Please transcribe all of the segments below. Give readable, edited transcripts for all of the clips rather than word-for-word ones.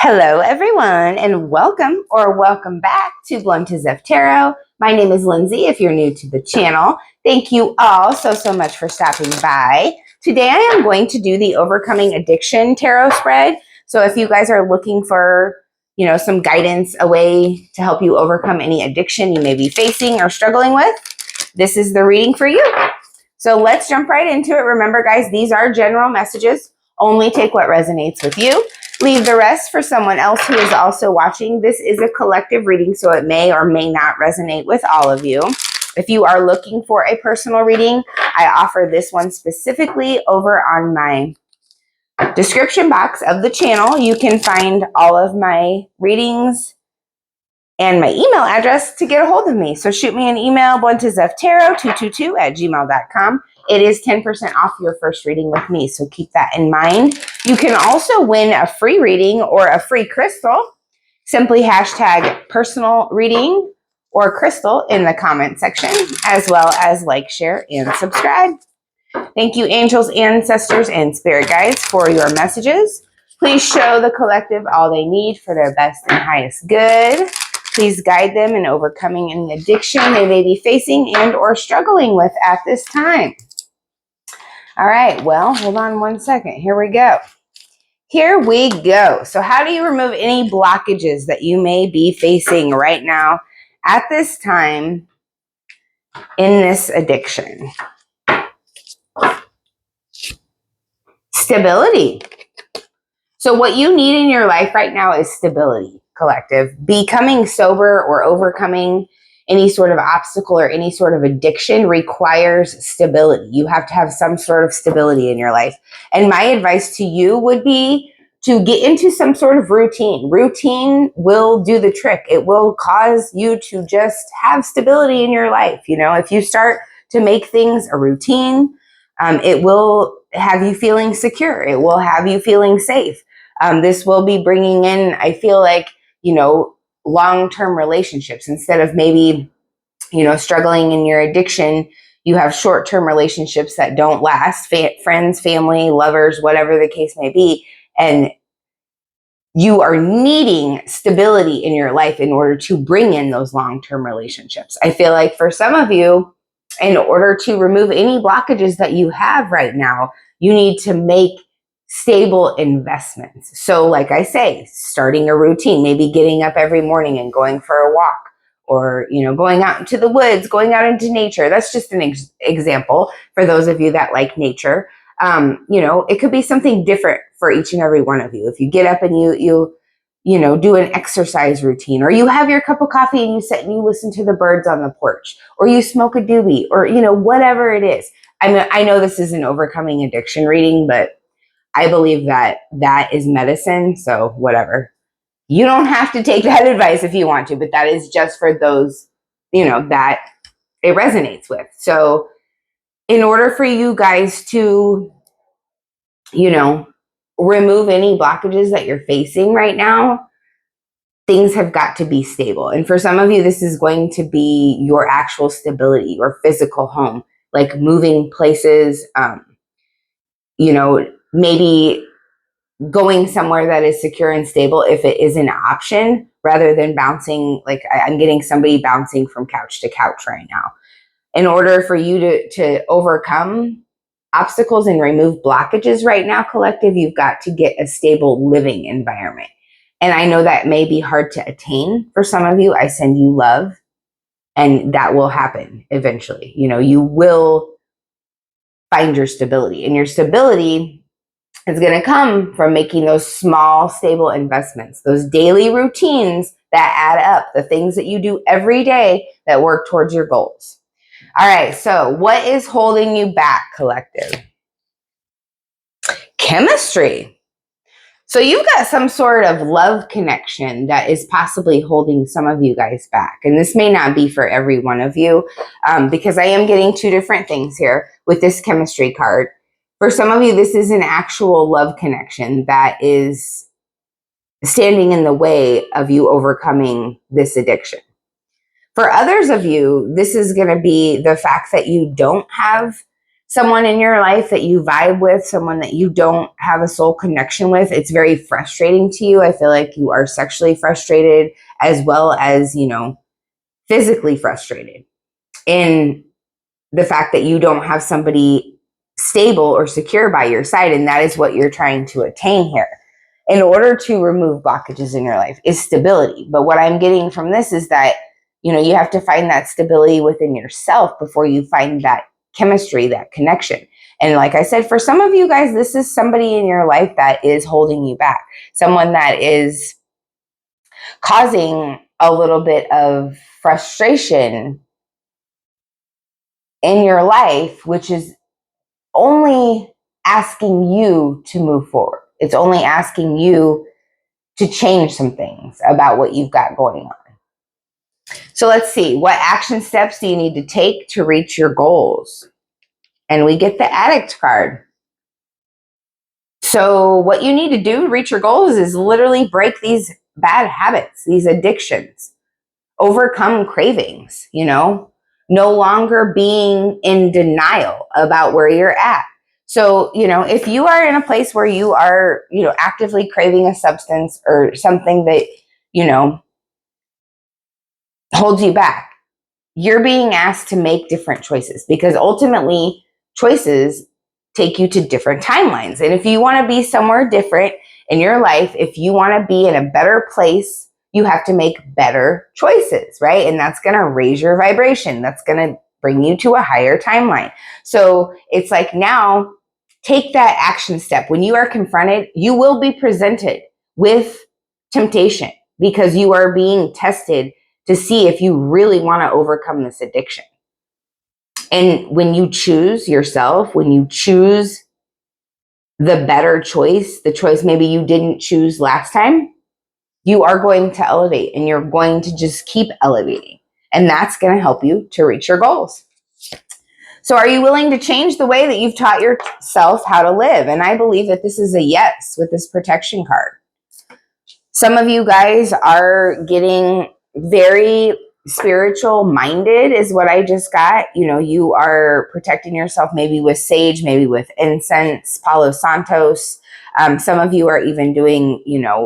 Hello, everyone, and welcome back to Blunt as F Tarot. My name is Lindsay. If you're new to the channel, thank you all so much for stopping by. Today, I am going to do the Overcoming Addiction Tarot spread. So if you guys are looking for, some guidance, a way to help you overcome any addiction you may be facing or struggling with, this is the reading for you. So let's jump right into it. Remember, guys, these are general messages. Only take what resonates with you. Leave the rest for someone else who is also watching. This is a collective reading, so it may or may not resonate with all of you. If you are looking for a personal reading, I offer this one specifically over on my description box of the channel. You can find all of my readings and my email address to get a hold of me. So shoot me an email, bluntazftarot222@gmail.com. It is 10% off your first reading with me, so keep that in mind. You can also win a free reading or a free crystal. Simply hashtag personal reading or crystal in the comment section, as well as like, share, and subscribe. Thank you, angels, ancestors, and spirit guides for your messages. Please show the collective all they need for their best and highest good. Please guide them in overcoming any addiction they may be facing and or struggling with at this time. All right, well, hold on one second. Here we go. So how do you remove any blockages that you may be facing right now at this time in this addiction? Stability. So what you need in your life right now is stability, collective. Becoming sober or overcoming any sort of obstacle or any sort of addiction requires stability. You have to have some sort of stability in your life. And my advice to you would be to get into some sort of routine. Routine will do the trick. It will cause you to just have stability in your life. If you start to make things a routine, it will have you feeling secure. It will have you feeling safe. This will be bringing in, I feel like, long-term relationships instead of maybe, struggling in your addiction. You have short-term relationships that don't last, friends, family, lovers, whatever the case may be. And you are needing stability in your life in order to bring in those long-term relationships. I feel like for some of you, in order to remove any blockages that you have right now, you need to make stable investments. So like I say, starting a routine, maybe getting up every morning and going for a walk, or, going out into the woods, going out into nature. That's just an example for those of you that like nature. It could be something different for each and every one of you. If you get up and you do an exercise routine, or you have your cup of coffee and you sit and you listen to the birds on the porch, or you smoke a doobie, or, whatever it is. I know this is an overcoming addiction reading, but I believe that is medicine. So whatever. You don't have to take that advice if you want to, but that is just for those, that it resonates with. So in order for you guys to, remove any blockages that you're facing right now, things have got to be stable. And for some of you, this is going to be your actual stability, your physical home, like moving places, maybe going somewhere that is secure and stable if it is an option, rather than bouncing. Like I'm getting somebody bouncing from couch to couch right now. In order for you to overcome obstacles and remove blockages right now, collective, you've got to get a stable living environment. And I know that may be hard to attain for some of you. I send you love, and that will happen eventually. You will find your stability, and your stability is going to come from making those small, stable investments, those daily routines that add up, the things that you do every day that work towards your goals. All right, so what is holding you back, collective? Chemistry. So you've got some sort of love connection that is possibly holding some of you guys back. And this may not be for every one of you, because I am getting two different things here with this chemistry card. For some of you, this is an actual love connection that is standing in the way of you overcoming this addiction. For others of you, this is going to be the fact that you don't have someone in your life that you vibe with, someone that you don't have a soul connection with, it's very frustrating to you. I feel like you are sexually frustrated as well as, physically frustrated in the fact that you don't have somebody stable or secure by your side. And that is what you're trying to attain here. In order to remove blockages in your life is stability. But what I'm getting from this is that, you have to find that stability within yourself before you find that chemistry, that connection. And like I said, for some of you guys, this is somebody in your life that is holding you back, someone that is causing a little bit of frustration in your life, which is only asking you to move forward. It's only asking you to change some things about what you've got going on. So let's see, what action steps do you need to take to reach your goals? And we get the addict card. So what you need to do to reach your goals is literally break these bad habits, these addictions, overcome cravings, no longer being in denial about where you're at. So, if you are in a place where you are, actively craving a substance or something that, holds you back, you're being asked to make different choices, because ultimately choices take you to different timelines. And if you want to be somewhere different in your life, if you want to be in a better place, you have to make better choices, right? And that's going to raise your vibration. That's going to bring you to a higher timeline. So it's like, now take that action step. When you are confronted, you will be presented with temptation, because you are being tested to see if you really want to overcome this addiction. And when you choose yourself, when you choose the better choice, the choice maybe you didn't choose last time, you are going to elevate, and you're going to just keep elevating. And that's going to help you to reach your goals. So are you willing to change the way that you've taught yourself how to live? And I believe that this is a yes with this protection card. Some of you guys are getting very spiritual minded, is what I just got. You are protecting yourself maybe with sage, maybe with incense, Palo Santos. Some of you are even doing,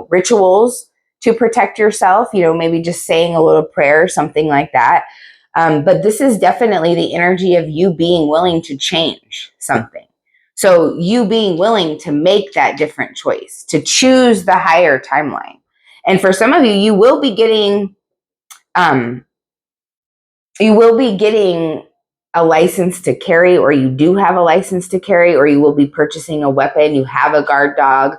rituals to protect yourself, maybe just saying a little prayer, something like that. But this is definitely the energy of you being willing to change something. So you being willing to make that different choice, to choose the higher timeline. And for some of you, you will be getting a license to carry, or you do have a license to carry, or you will be purchasing a weapon. You have a guard dog,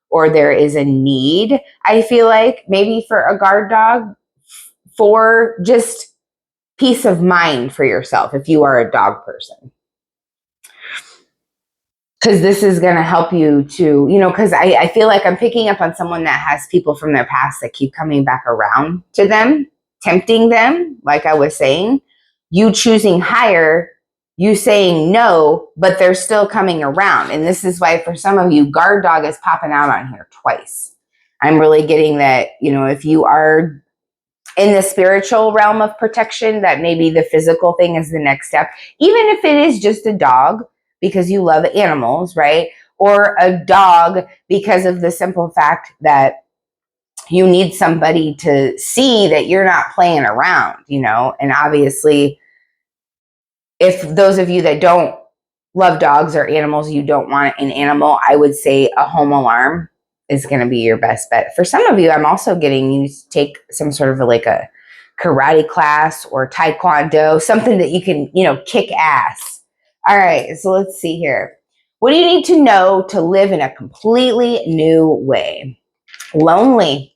or there is a need, I feel like, maybe for a guard dog, for just peace of mind for yourself if you are a dog person. Because this is going to help you to, because I feel like I'm picking up on someone that has people from their past that keep coming back around to them, tempting them, like I was saying. You choosing higher, you saying no, but they're still coming around. And this is why for some of you, guard dog is popping out on here twice. I'm really getting that, if you are in the spiritual realm of protection, that maybe the physical thing is the next step, even if it is just a dog because you love animals, right? Or a dog because of the simple fact that you need somebody to see that you're not playing around, and obviously if those of you that don't love dogs or animals, you don't want an animal, I would say a home alarm is going to be your best bet. For some of you, I'm also getting you to take some sort of like a karate class or taekwondo, something that you can, kick ass. All right, so let's see here. What do you need to know to live in a completely new way? Lonely.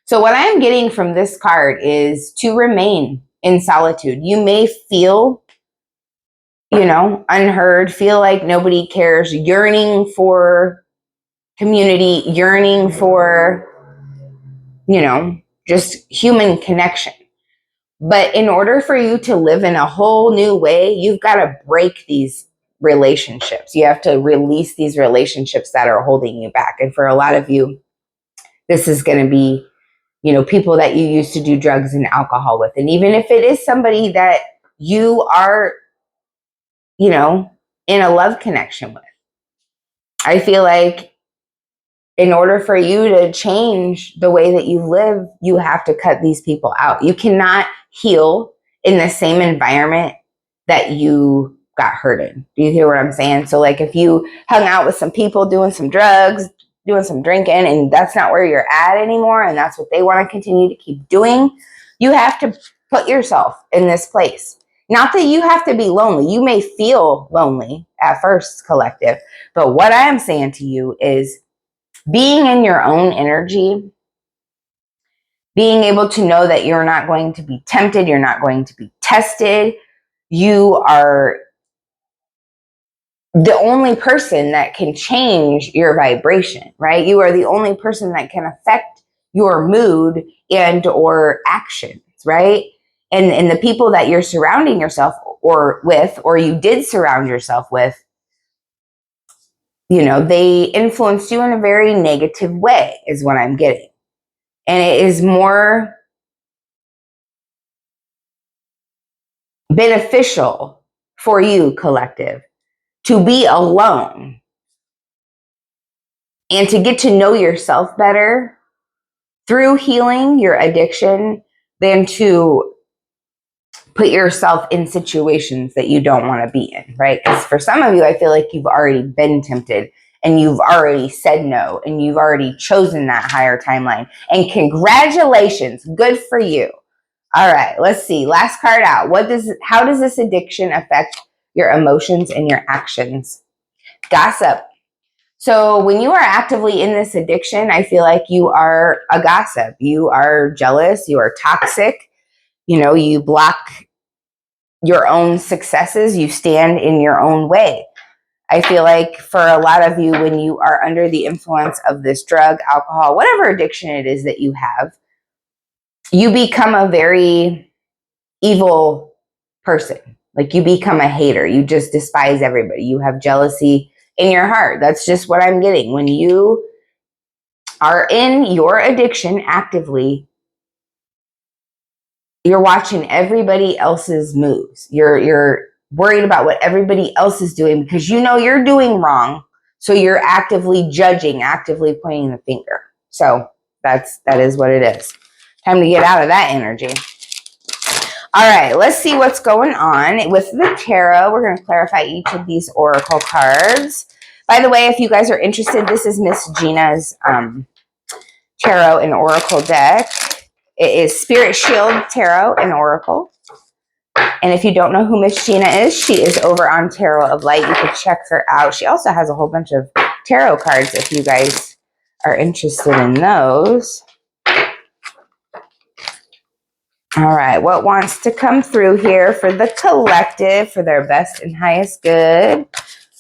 So what I'm getting from this card is to remain in solitude. You may feel, unheard, feel like nobody cares, yearning for community, yearning for, just human connection. But in order for you to live in a whole new way, you've got to break these relationships. You have to release these relationships that are holding you back. And for a lot of you, this is going to be, people that you used to do drugs and alcohol with. And even if it is somebody that you are, in a love connection with. I feel like in order for you to change the way that you live, you have to cut these people out. You cannot heal in the same environment that you got hurt in. Do you hear what I'm saying? So like if you hung out with some people doing some drugs, doing some drinking, and that's not where you're at anymore, and that's what they want to continue to keep doing, you have to put yourself in this place. Not that you have to be lonely. You may feel lonely at first, collective, but what I am saying to you is being in your own energy, being able to know that you're not going to be tempted, you're not going to be tested, you are the only person that can change your vibration, right? You are the only person that can affect your mood and or actions, right? And the people that you're surrounding yourself or with, or you did surround yourself with, you know, they influenced you in a very negative way is what I'm getting. And it is more beneficial for you, collective, to be alone and to get to know yourself better through healing your addiction than to put yourself in situations that you don't want to be in, right? Because for some of you, I feel like you've already been tempted and you've already said no and you've already chosen that higher timeline. And congratulations, good for you. All right, let's see. Last card out. How does this addiction affect your emotions and your actions? Gossip. So when you are actively in this addiction, I feel like you are a gossip. You are jealous. You are toxic. You know, you block your own successes. You stand in your own way. I feel like for a lot of you, when you are under the influence of this drug, alcohol, whatever addiction it is that you have, you become a very evil person. Like you become a hater. You just despise everybody. You have jealousy in your heart. That's just what I'm getting. When you are in your addiction actively, you're watching everybody else's moves. You're worried about what everybody else is doing because you know you're doing wrong. So you're actively judging, actively pointing the finger. So that is what it is. Time to get out of that energy. All right, let's see what's going on with the tarot. We're going to clarify each of these oracle cards. By the way, if you guys are interested, this is Miss Gina's tarot and oracle deck. It is Spirit Shield Tarot and Oracle. And if you don't know who Miss Gina is, she is over on Tarot of Light. You can check her out. She also has a whole bunch of tarot cards if you guys are interested in those. All right, what wants to come through here for the collective for their best and highest good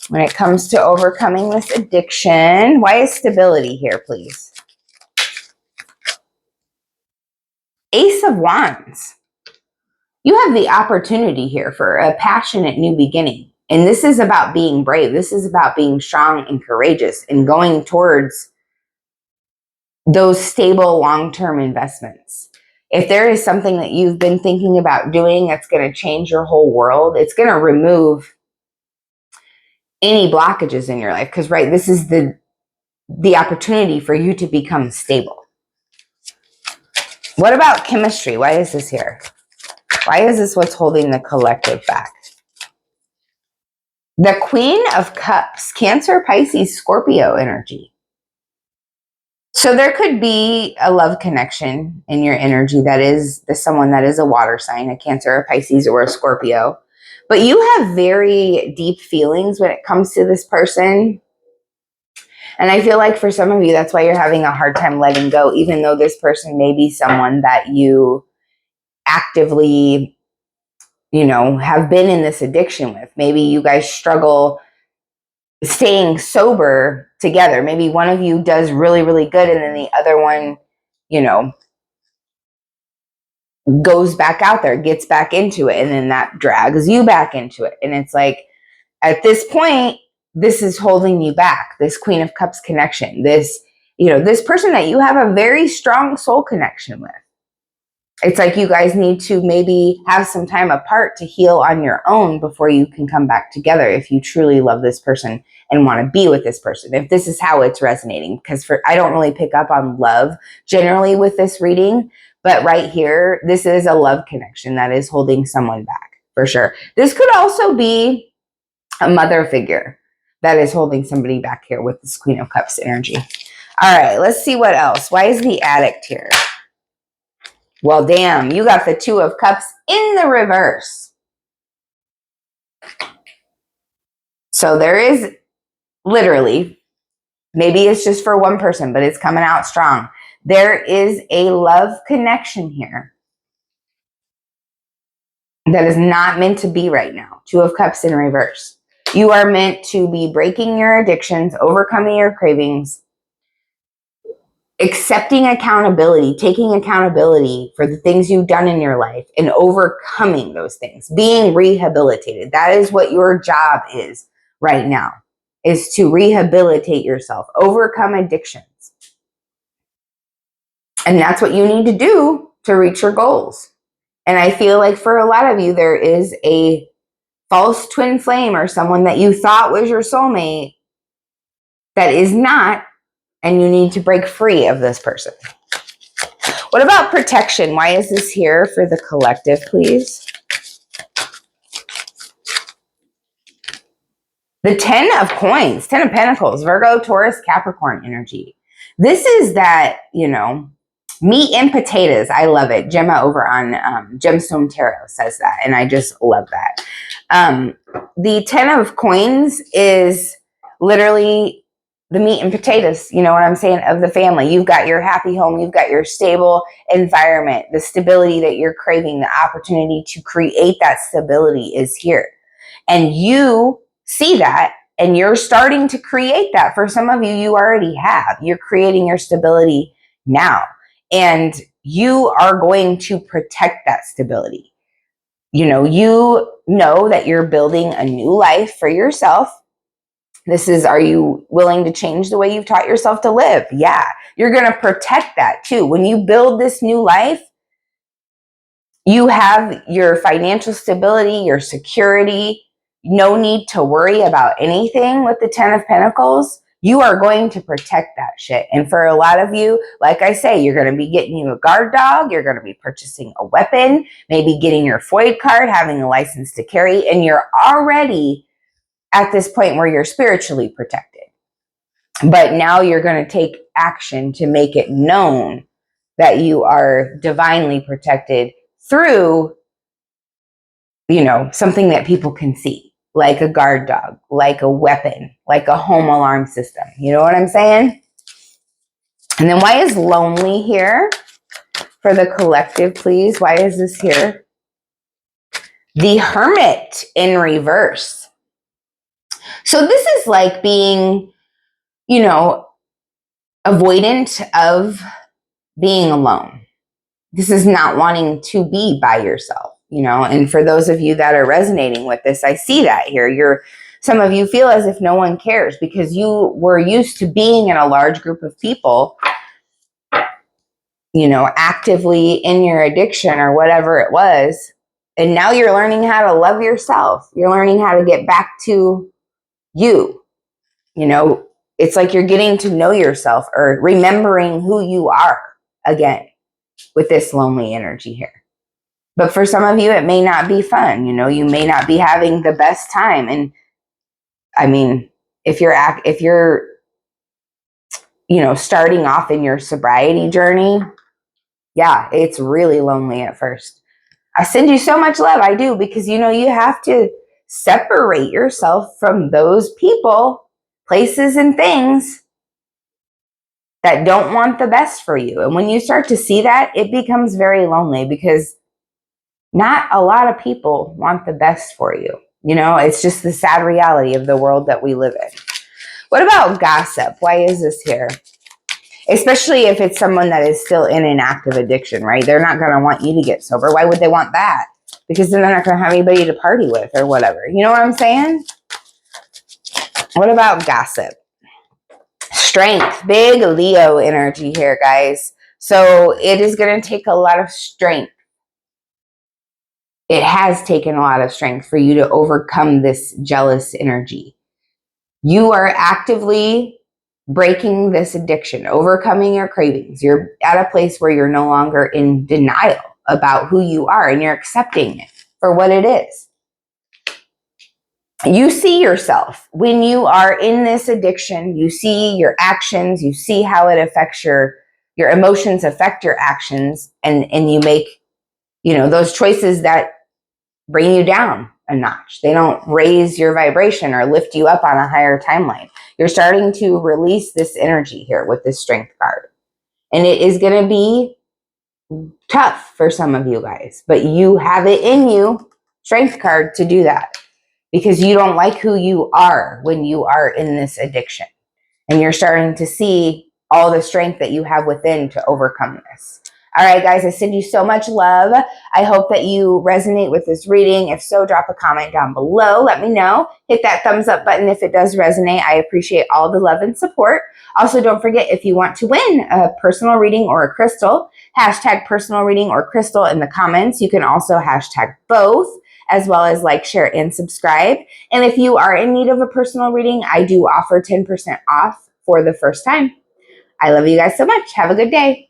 when it comes to overcoming this addiction? Why is stability here, please? Ace of Wands. You have the opportunity here for a passionate new beginning. And this is about being brave. This is about being strong and courageous and going towards those stable long-term investments. If there is something that you've been thinking about doing that's going to change your whole world, it's going to remove any blockages in your life. Because, right, this is the opportunity for you to become stable. What about chemistry? Why is this here? Why is this what's holding the collective back? The Queen of Cups, Cancer, Pisces, Scorpio energy. So there could be a love connection in your energy that is someone that is a water sign, a Cancer, a Pisces, or a Scorpio. But you have very deep feelings when it comes to this person. And I feel like for some of you, that's why you're having a hard time letting go, even though this person may be someone that you actively, you know, have been in this addiction with. Maybe you guys struggle staying sober together. Maybe one of you does really, really good and then the other one, you know, goes back out there, gets back into it, and then that drags you back into it. And it's like, at this point, this is holding you back. This Queen of Cups connection, this, you know, this person that you have a very strong soul connection with. It's like you guys need to maybe have some time apart to heal on your own before you can come back together if you truly love this person and want to be with this person. If this is how it's resonating, because I don't really pick up on love generally with this reading, but right here, this is a love connection that is holding someone back for sure. This could also be a mother figure that is holding somebody back here with this Queen of Cups energy. All right, let's see what else. Why is the addict here? Well, damn, you got the Two of Cups in the reverse. So there is literally, maybe it's just for one person, but it's coming out strong. There is a love connection here that is not meant to be right now. Two of Cups in reverse. You are meant to be breaking your addictions, overcoming your cravings, accepting accountability, taking accountability for the things you've done in your life and overcoming those things, being rehabilitated. That is what your job is right now, is to rehabilitate yourself, overcome addictions. And that's what you need to do to reach your goals. And I feel like for a lot of you, there is a false twin flame or someone that you thought was your soulmate that is not, and you need to break free of this person. What about protection? Why is this here for the collective, please? The 10 of Coins, 10 of Pentacles, Virgo, Taurus, Capricorn energy. This is that, meat and potatoes. I love it. Gemma over on Gemstone Tarot says that, and I just love that. The 10 of Coins is literally the meat and potatoes, you know what I'm saying, of the family. You've got your happy home, you've got your stable environment, the stability that you're craving, the opportunity to create that stability is here. And you see that, and you're starting to create that. For some of you, you already have. You're creating your stability now, and you are going to protect that stability. You know that you're building a new life for yourself. This is, are you willing to change the way you've taught yourself to live? Yeah, you're going to protect that too. When you build this new life, you have your financial stability, your security, no need to worry about anything with the 10 of Pentacles. You are going to protect that shit. And for a lot of you, like I say, you're going to be getting you a guard dog. You're going to be purchasing a weapon, maybe getting your FOID card, having a license to carry, and you're already at this point where you're spiritually protected. But now you're going to take action to make it known that you are divinely protected through, something that people can see, like a guard dog, like a weapon, like a home alarm system. You know what I'm saying? And then why is lonely here for the collective, please? Why is this here? The Hermit in reverse. So this is like being, avoidant of being alone. This is not wanting to be by yourself, and for those of you that are resonating with this, I see that here. Some of you feel as if no one cares because you were used to being in a large group of people, actively in your addiction or whatever it was. And now you're learning how to love yourself. You're learning how to get back to you. It's like you're getting to know yourself or remembering who you are again with this lonely energy here. But for some of you, it may not be fun. You may not be having the best time. And I mean, if you're starting off in your sobriety journey, yeah, it's really lonely at first. I send you so much love. I do, because you have to separate yourself from those people, places, and things that don't want the best for you. And when you start to see that, it becomes very lonely because not a lot of people want the best for you. It's just the sad reality of the world that we live in. What about gossip? Why is this here? Especially if it's someone that is still in an active addiction, right? They're not going to want you to get sober. Why would they want that? Because then they're not going to have anybody to party with or whatever. You know what I'm saying? What about gossip? Strength. Big Leo energy here, guys. So it is going to take a lot of strength. It has taken a lot of strength for you to overcome this jealous energy. You are actively breaking this addiction, overcoming your cravings. You're at a place where you're no longer in denial about who you are and you're accepting it for what it is. You see yourself when you are in this addiction. You see your actions, you see how it affects your emotions affect your actions, and you make, those choices that bring you down a notch. They don't raise your vibration or lift you up on a higher timeline. You're starting to release this energy here with this strength card. And it is going to be tough for some of you guys, but you have it in you, strength card, to do that, because you don't like who you are when you are in this addiction. And you're starting to see all the strength that you have within to overcome this. All right, guys, I send you so much love. I hope that you resonate with this reading. If so, drop a comment down below. Let me know. Hit that thumbs up button if it does resonate. I appreciate all the love and support. Also, don't forget, if you want to win a personal reading or a crystal, hashtag personal reading or crystal in the comments. You can also hashtag both, as well as like, share, and subscribe. And if you are in need of a personal reading, I do offer 10% off for the first time. I love you guys so much. Have a good day.